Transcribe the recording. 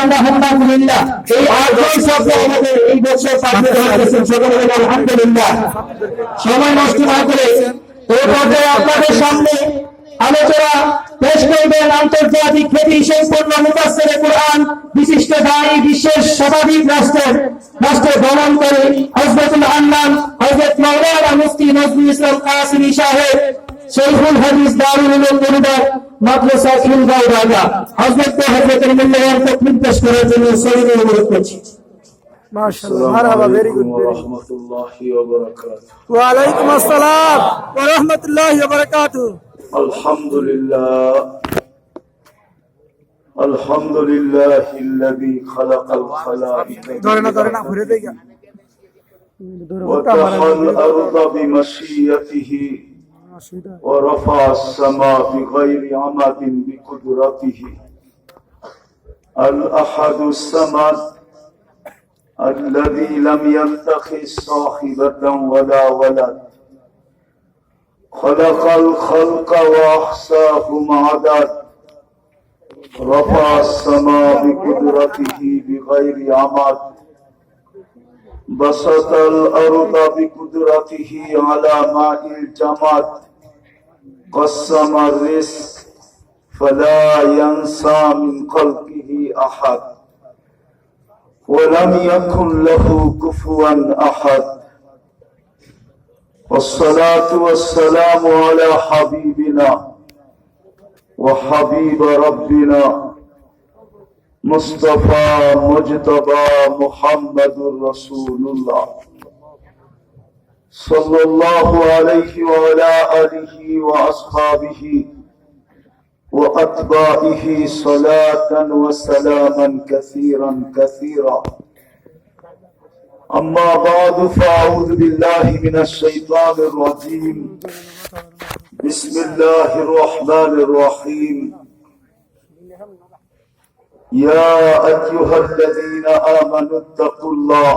আলহামদুলিল্লাহ। এই 8 শব্দ আমাদের এই বছর পাঠ্য করেছেন, সকলে বলে আলহামদুলিল্লাহ। সময় নষ্ট না করে এই পর্যায়ে আপনাদের সামনে আলোচনা পেশ করবেন আন্তর্জাতিক খ্যাতি সম্পন্ন মুফাসসিরে কুরআন, বিশিষ্ট দায়ী, বিশ্বের শতাধিক রাষ্ট্র ভ্রমণ করে হযরতুল আল্লাম হযরত মাওলানা মুফতি নজরুল ইসলাম কাসিমি সাহেব, শৈখুল হাদিস দারুল উলুম দেওবন্দ মাদ্রাসা খিলগাঁও ঢাকা, হযরতের মূল্যবান তাকরীম পেশ করার জন্য সবিনয় অনুরোধ করছি। মাশাআল্লাহ, মারহাবা, ভেরি গুড, ভেরি গুড। রাহমাতুল্লাহি ওয়া বারাকাতুহু। ওয়া আলাইকুম আসসালাম ওয়া রাহমাতুল্লাহি ওয়া বারাকাতুহু। আলহামদুলিল্লাহ, আলহামদুলিল্লাহিল্লাযী খালাকাল খালাইকা ধরে না ঘুরে দেই ওয়া তাহাল আরদা বিমাশিয়াতিহি ওয়া রাফা'আস সামা বিগাইরি আমাদিন বিকুদরাতিহি আল আহাদুস সামাদ الذي لم يتخذ صاحبة ولا ولد خلق الخلق وأحصاهم عدد رفع السماء بقدرته بغير عمد بسط الأرض بقدرته على ماء الجماد قسم الرزق فلا ينسى من خلقه أحد ولم يكن له كفوا أحد والصلاة والسلام على حبيبنا وحبيب ربنا مصطفى مجتبى محمد رسول الله صلى الله عليه وعلى آله وأصحابه وأتباعه صلاة وسلاما كثيرا كثيرا أما بعد فأعوذ بالله من الشيطان الرجيم بسم الله الرحمن الرحيم يا أيها الذين آمنوا اتقوا الله